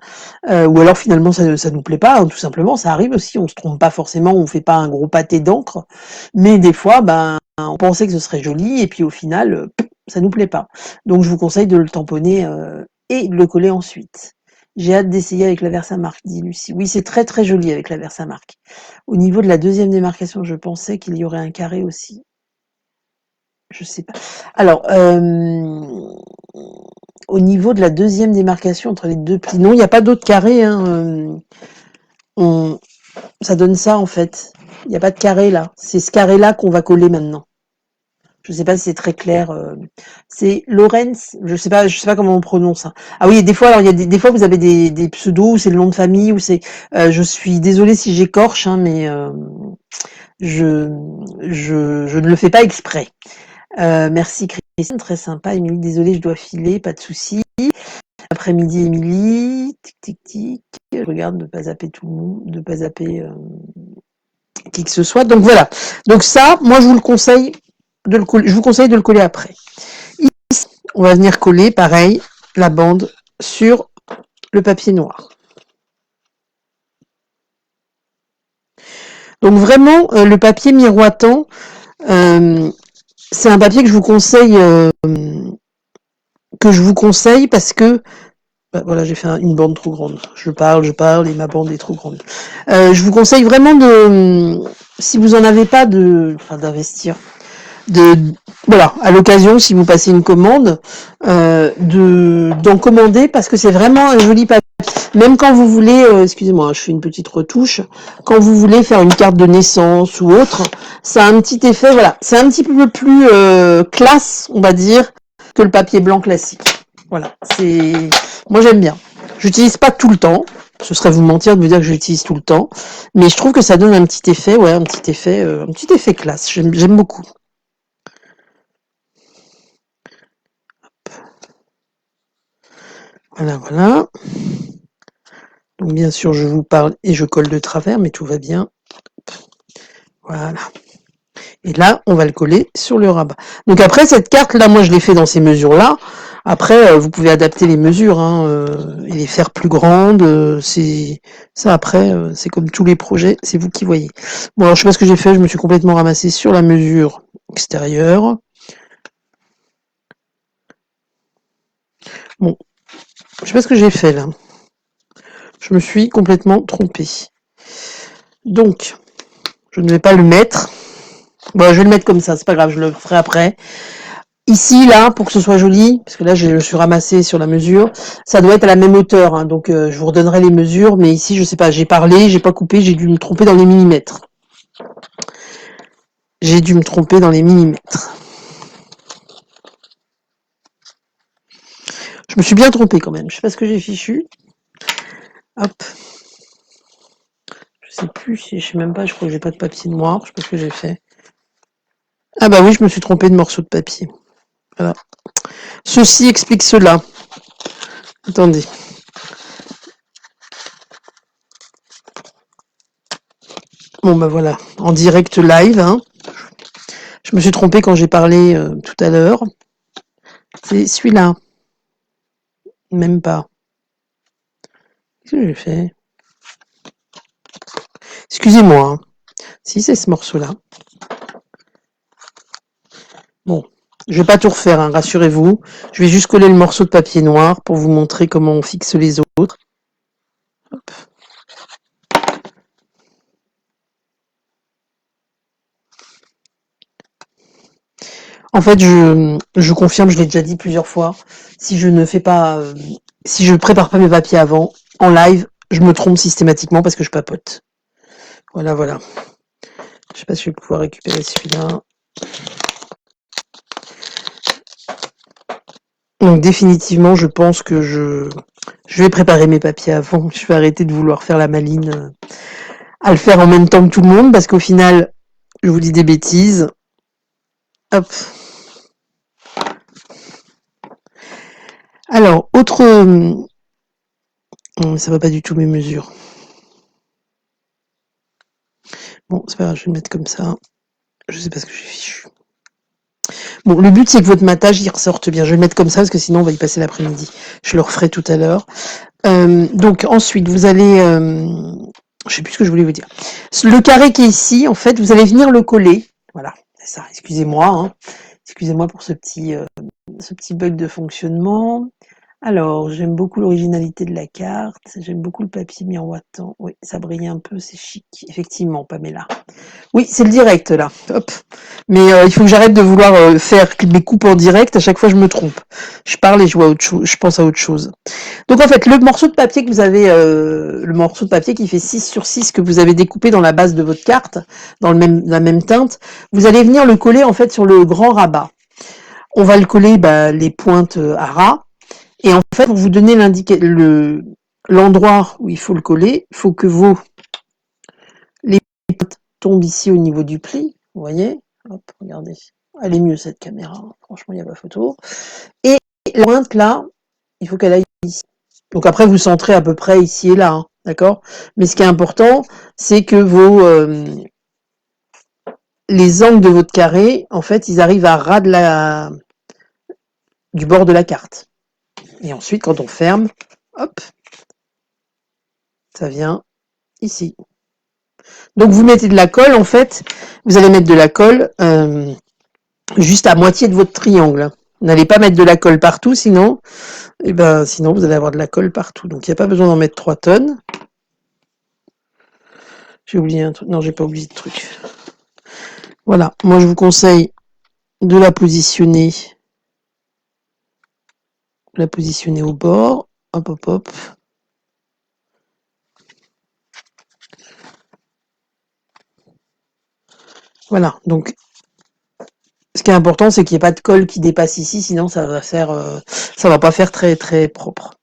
ou alors finalement ça nous plaît pas, hein, tout simplement. Ça arrive aussi, on se trompe pas forcément, on fait pas un gros pâté d'encre, mais des fois, on pensait que ce serait joli et puis au final, ça nous plaît pas. Donc je vous conseille de le tamponner et de le coller ensuite. J'ai hâte d'essayer avec la Versamark, dit Lucie. Oui, c'est très très joli avec la Versamark. Au niveau de la deuxième démarcation, je pensais qu'il y aurait un carré aussi. Je sais pas. Alors, au niveau de la deuxième démarcation entre les deux plis, non, il n'y a pas d'autre carré. Hein, ça donne ça en fait. Il n'y a pas de carré là. C'est ce carré-là qu'on va coller maintenant. Je sais pas si c'est très clair. C'est Lorenz, je sais pas comment on prononce. Hein. Ah oui, des fois, alors il y a des fois vous avez des pseudos où c'est le nom de famille ou c'est. Je suis désolée si j'écorche, hein, mais je ne le fais pas exprès. Merci Christine, très sympa. Émilie, désolée, je dois filer, pas de souci. Après-midi, Émilie, tic tic tic. Je regarde de pas zapper tout le monde, de pas zapper qui que ce soit. Donc voilà. Donc ça, moi je vous le conseille de le coller. Je vous conseille de le coller après. Ici, on va venir coller, pareil, la bande sur le papier noir. Donc vraiment, le papier miroitant, c'est un papier que je vous conseille parce que voilà, j'ai fait une bande trop grande. Je parle et ma bande est trop grande. Je vous conseille vraiment si vous en avez pas d'investir, voilà, à l'occasion, si vous passez une commande, d'en commander parce que c'est vraiment un joli papier. Même quand vous voulez, excusez-moi, je fais une petite retouche, quand vous voulez faire une carte de naissance ou autre, ça a un petit effet, voilà, c'est un petit peu plus classe, on va dire, que le papier blanc classique. Voilà, moi j'aime bien. J'utilise pas tout le temps, Ce serait vous mentir de vous dire que je l'utilise tout le temps. Mais je trouve que ça donne un petit effet, ouais, un petit effet classe. J'aime beaucoup. Voilà, voilà. Donc bien sûr, je vous parle et je colle de travers, mais tout va bien. Voilà. Et là, on va le coller sur le rabat. Donc après, cette carte-là, moi, je l'ai fait dans ces mesures-là. Après, vous pouvez adapter les mesures et les faire plus grandes. C'est ça, après, c'est comme tous les projets, c'est vous qui voyez. Bon, alors, je sais pas ce que j'ai fait. Je me suis complètement ramassée sur la mesure extérieure. Bon, je sais pas ce que j'ai fait, là. Je me suis complètement trompée. Donc, je ne vais pas le mettre. Bon, je vais le mettre comme ça, c'est pas grave, je le ferai après. Ici, là, pour que ce soit joli, parce que là, je suis ramassée sur la mesure, ça doit être à la même hauteur, hein, donc je vous redonnerai les mesures, mais ici, je sais pas, j'ai parlé, j'ai pas coupé, j'ai dû me tromper dans les millimètres. J'ai dû me tromper dans les millimètres. Je me suis bien trompée quand même, je sais pas ce que j'ai fichu. Hop. Je sais plus, je sais même pas, je crois que j'ai pas de papier noir, je sais pas ce que j'ai fait. Ah bah oui, je me suis trompée de morceau de papier. Voilà. Ceci explique cela. Attendez. Bon bah voilà, en direct live, hein. Je me suis trompée quand j'ai parlé tout à l'heure. C'est celui-là. Même pas. Qu'est-ce que j'ai fait? Excusez-moi. Hein. Si c'est ce morceau-là. Bon, je vais pas tout refaire, hein, rassurez-vous. Je vais juste coller le morceau de papier noir pour vous montrer comment on fixe les autres. Hop. En fait, je confirme, je l'ai déjà dit plusieurs fois, si je ne fais pas, si je prépare pas mes papiers avant, en live, je me trompe systématiquement parce que je papote. Voilà, voilà. Je sais pas si je vais pouvoir récupérer celui-là. Donc définitivement, je pense que je vais préparer mes papiers avant. Je vais arrêter de vouloir faire la maline à le faire en même temps que tout le monde parce qu'au final, je vous dis des bêtises. Hop. Alors, autre... ça va pas du tout mes mesures. Bon, c'est pas grave, je vais le mettre comme ça. Je sais pas ce que j'ai fichu. Bon, le but, c'est que votre matage, il ressorte bien. Je vais le mettre comme ça, parce que sinon, on va y passer l'après-midi. Je le referai tout à l'heure. Donc, ensuite, vous allez... je sais plus ce que je voulais vous dire. Le carré qui est ici, en fait, vous allez venir le coller. Voilà, c'est ça. Excusez-moi. Hein. Excusez-moi pour ce petit bug de fonctionnement. Alors, j'aime beaucoup l'originalité de la carte. J'aime beaucoup le papier miroitant. Oui, ça brille un peu, c'est chic. Effectivement, Pamela. Oui, c'est le direct, là. Hop. Mais il faut que j'arrête de vouloir faire mes coupes en direct. À chaque fois, je me trompe. Je parle et je vois autre chose. Je pense à autre chose. Donc, en fait, le morceau de papier que vous avez, le morceau de papier qui fait 6 sur 6 que vous avez découpé dans la base de votre carte, dans la même teinte, vous allez venir le coller, en fait, sur le grand rabat. On va le coller, les pointes à ras. Et en fait, pour vous donner l'endroit où il faut le coller, il faut que les pointes tombent ici au niveau du pli. Vous voyez? Hop, regardez. Elle est mieux cette caméra. Franchement, il n'y a pas photo. Et la pointe là, il faut qu'elle aille ici. Donc après, vous centrez à peu près ici et là. Hein, d'accord? Mais ce qui est important, c'est que les angles de votre carré, en fait, ils arrivent à ras du bord de la carte. Et ensuite, quand on ferme, hop, ça vient ici. Donc vous mettez de la colle, en fait, vous allez mettre de la colle juste à moitié de votre triangle. Vous n'allez pas mettre de la colle partout, sinon vous allez avoir de la colle partout. Donc il n'y a pas besoin d'en mettre 3 tonnes. J'ai oublié un truc. Non, j'ai pas oublié de truc. Voilà, moi je vous conseille de la positionner au bord. Hop, hop, hop. Voilà, donc Ce qui est important, c'est qu'il n'y ait pas de colle qui dépasse ici, sinon ça va faire, ça va pas faire très très propre.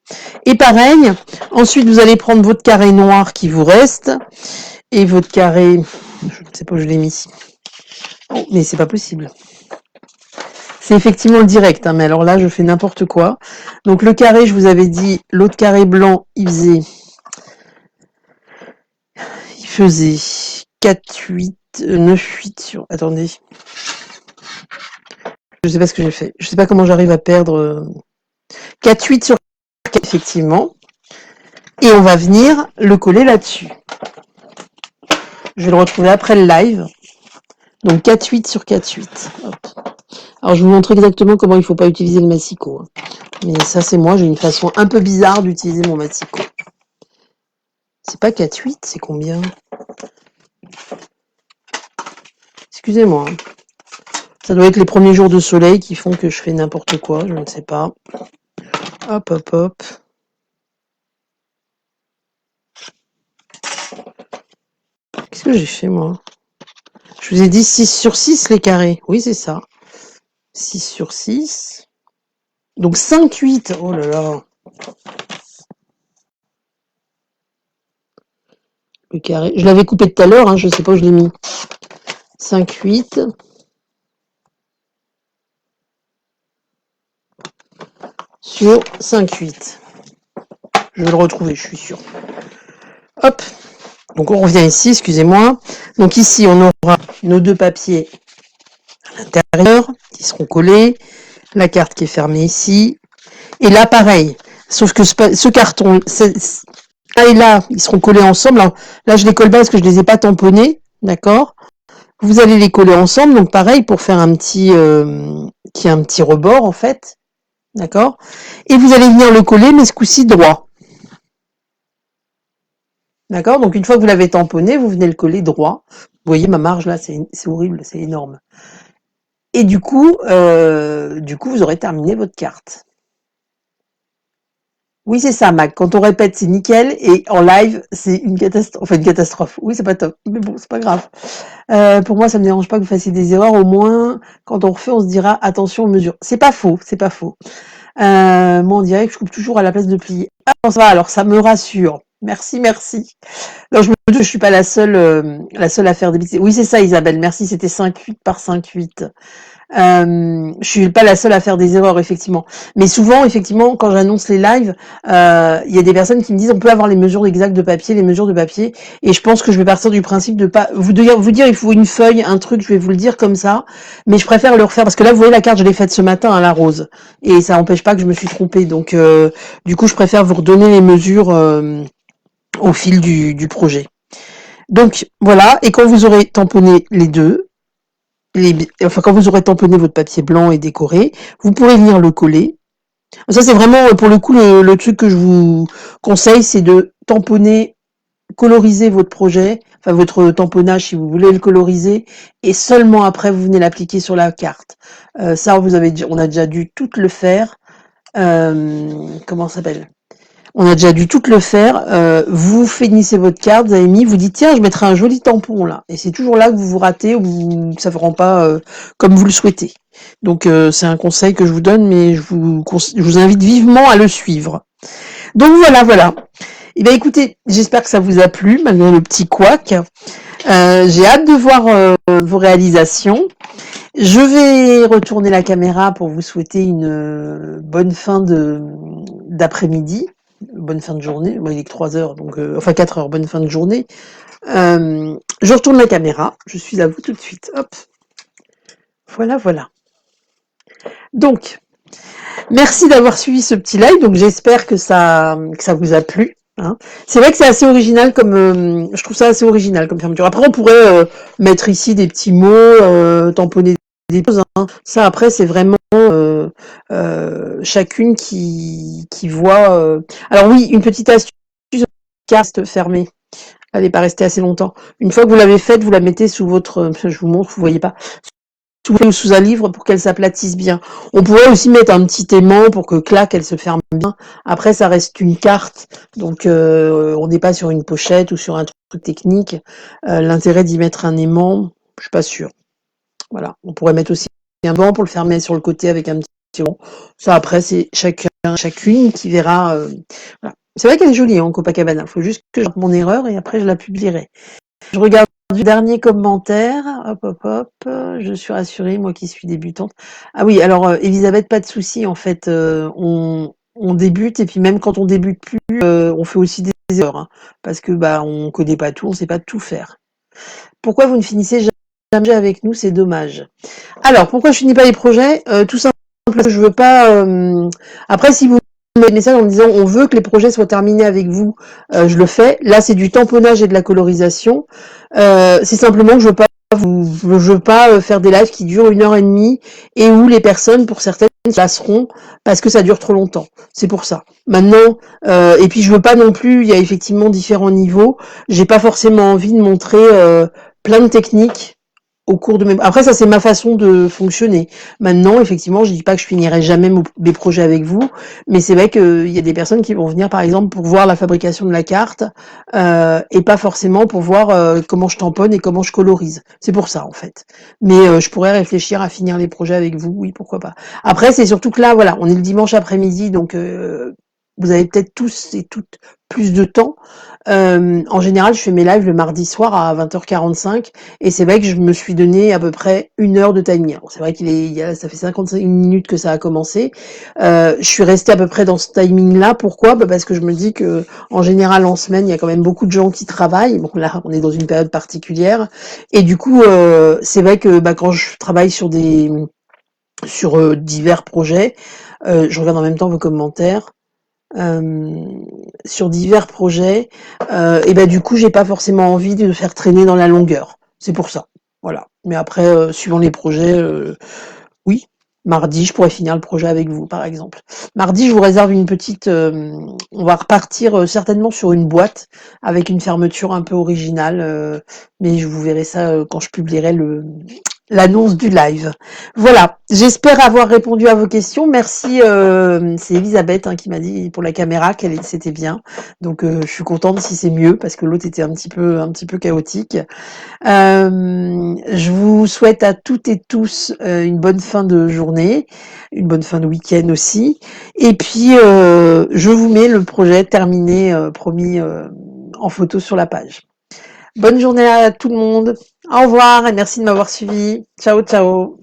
Et pareil, ensuite vous allez prendre votre carré noir qui vous reste et votre carré, je ne sais pas où je l'ai mis. Oh, mais c'est pas possible. C'est effectivement le direct, hein, mais alors là je fais n'importe quoi. Donc le carré, je vous avais dit, l'autre carré blanc, il faisait 4, 8, 9, 8 sur. Attendez. Je sais pas ce que j'ai fait. Je sais pas comment j'arrive à perdre 4, 8 sur 4, effectivement. Et on va venir le coller là-dessus. Je vais le retrouver après le live. Donc 4, 8 sur 4, 8. Hop. Alors je vous montre exactement comment il ne faut pas utiliser le massicot. Mais ça c'est moi, j'ai une façon un peu bizarre d'utiliser mon massicot. C'est pas 4, 8, c'est combien? Excusez-moi. Ça doit être les premiers jours de soleil qui font que je fais n'importe quoi, je ne sais pas. Hop, hop, hop. Qu'est-ce que j'ai fait, moi? Je vous ai dit 6 sur 6, les carrés. Oui, c'est ça. 6 sur 6. Donc 5, 8. Oh là là. Le carré. Je l'avais coupé tout à l'heure, hein, je ne sais pas où je l'ai mis. 5, 8. Sur 5, 8. Je vais le retrouver, je suis sûr. Hop. Donc on revient ici, excusez-moi. Donc ici, on aura nos deux papiers à l'intérieur qui seront collés. La carte qui est fermée ici. Et là, pareil. Sauf que ce carton, là et là, ils seront collés ensemble. Alors, là, je les colle pas parce que je les ai pas tamponnés. D'accord? Vous allez les coller ensemble. Donc pareil, pour faire un petit, qui a un petit rebord, en fait. D'accord? Et vous allez venir le coller, mais ce coup-ci droit. D'accord? Donc une fois que vous l'avez tamponné, vous venez le coller droit. Vous voyez ma marge là, c'est horrible, c'est énorme. Et du coup, vous aurez terminé votre carte. Oui, c'est ça, Mac. Quand on répète, c'est nickel. Et en live, c'est une catastrophe. Enfin, une catastrophe. Oui, c'est pas top. Mais bon, c'est pas grave. Pour moi, ça me dérange pas que vous fassiez des erreurs. Au moins, quand on refait, on se dira attention aux mesures. C'est pas faux, c'est pas faux. Moi, on dirait que je coupe toujours à la place de plier. Ah, bon, ça va, alors ça me rassure. Merci, merci. Non, je me doute, je suis pas la seule à faire des bêtises. Oui, c'est ça, Isabelle. Merci, c'était 5,8 par 5,8. Je suis pas la seule à faire des erreurs, effectivement. Mais souvent, effectivement, quand j'annonce les lives, il y a des personnes qui me disent on peut avoir les mesures exactes de papier, les mesures de papier. Et je pense que je vais partir du principe de pas vous dire il faut une feuille, un truc, je vais vous le dire comme ça. Mais je préfère le refaire parce que là, vous voyez la carte, je l'ai faite ce matin à la rose. Et ça n'empêche pas que je me suis trompée. Donc, du coup, je préfère vous redonner les mesures au fil du projet. Donc voilà, et quand vous aurez tamponné les deux, quand vous aurez tamponné votre papier blanc et décoré, vous pourrez venir le coller. Ça c'est vraiment pour le coup le truc que je vous conseille, c'est de tamponner, coloriser votre projet, enfin votre tamponnage si vous voulez le coloriser, et seulement après vous venez l'appliquer sur la carte. Ça on a déjà dû tout le faire. Comment ça s'appelle? On a déjà dû tout le faire. Vous finissez votre carte, vous avez mis, vous dites tiens, je mettrai un joli tampon là. Et c'est toujours là que vous vous ratez ou ça ne vous rend pas comme vous le souhaitez. Donc c'est un conseil que je vous donne, mais je vous invite vivement à le suivre. Donc voilà. Et bien écoutez, j'espère que ça vous a plu, malgré le petit couac. J'ai hâte de voir vos réalisations. Je vais retourner la caméra pour vous souhaiter une bonne fin d'après-midi. Bonne fin de journée. Bon, il est que 3 heures, donc enfin 4 heures, bonne fin de journée. Je retourne la caméra. Je suis à vous tout de suite. Hop. Voilà. Donc, merci d'avoir suivi ce petit live. Donc, j'espère que ça vous a plu. Hein. C'est vrai que c'est assez original comme je trouve ça assez original comme fermeture. Après, on pourrait mettre ici des petits mots, tamponner des choses. Hein. Ça, après, c'est vraiment chacune qui voit. Alors oui, une petite astuce, carte fermée. Elle n'est pas restée assez longtemps. Une fois que vous l'avez faite, vous la mettez sous votre. Je vous montre, vous voyez pas. Sous un livre pour qu'elle s'aplatisse bien. On pourrait aussi mettre un petit aimant pour que clac, elle se ferme bien. Après, ça reste une carte, donc on n'est pas sur une pochette ou sur un truc technique. L'intérêt d'y mettre un aimant, je suis pas sûre. Voilà, on pourrait mettre aussi un banc pour le fermer sur le côté avec un petit rond. Ça, après, c'est chacune qui verra. Voilà. C'est vrai qu'elle est jolie, hein, Copacabana. Il faut juste que je fasse mon erreur et après, je la publierai. Je regarde du dernier commentaire. Hop, hop, hop. Je suis rassurée, moi qui suis débutante. Ah oui, alors, Elisabeth, pas de souci. En fait, on débute et puis même quand on débute plus, on fait aussi des erreurs, hein, parce que bah on connaît pas tout, on sait pas tout faire. Pourquoi vous ne finissez jamais avec nous? C'est dommage. Alors, pourquoi je finis pas les projets? Tout simplement, je veux pas. Après, si vous me mettez des messages en me disant on veut que les projets soient terminés avec vous, je le fais. Là, c'est du tamponnage et de la colorisation. C'est simplement que je veux pas faire des lives qui durent 1 heure et demie et où les personnes, pour certaines, se lasseront parce que ça dure trop longtemps. C'est pour ça. Maintenant, et puis je veux pas non plus. Il y a effectivement différents niveaux. J'ai pas forcément envie de montrer plein de techniques au cours de mes... Après, ça, c'est ma façon de fonctionner. Maintenant, effectivement, je dis pas que je finirai jamais mes projets avec vous, mais c'est vrai qu'il y a des personnes qui vont venir, par exemple, pour voir la fabrication de la carte, et pas forcément pour voir comment je tamponne et comment je colorise. C'est pour ça, en fait. Mais je pourrais réfléchir à finir les projets avec vous, oui, pourquoi pas. Après, c'est surtout que là, voilà, on est le dimanche après-midi, donc vous avez peut-être tous et toutes plus de temps. En général, je fais mes lives le mardi soir à 20h45 et c'est vrai que je me suis donné à peu près 1 heure de timing. Alors, c'est vrai ça fait 55 minutes que ça a commencé. Je suis restée à peu près dans ce timing-là. Pourquoi? Bah parce que je me dis que en général en semaine, il y a quand même beaucoup de gens qui travaillent. Bon là, on est dans une période particulière et du coup, c'est vrai que bah, quand je travaille sur divers projets, je regarde en même temps vos commentaires. Sur divers projets, et ben du coup j'ai pas forcément envie de faire traîner dans la longueur. C'est pour ça. Voilà. Mais après, suivant les projets, oui, mardi je pourrais finir le projet avec vous, par exemple. Mardi, je vous réserve une petite. On va repartir certainement sur une boîte avec une fermeture un peu originale, mais je vous verrai ça quand je publierai l'annonce du live. Voilà, j'espère avoir répondu à vos questions. Merci, c'est Elisabeth hein, qui m'a dit pour la caméra qu'elle c'était bien. Donc je suis contente si c'est mieux parce que l'autre était un petit peu chaotique. Je vous souhaite à toutes et tous une bonne fin de journée, une bonne fin de week-end aussi. Et puis je vous mets le projet terminé, promis, en photo sur la page. Bonne journée à tout le monde. Au revoir et merci de m'avoir suivi. Ciao, ciao.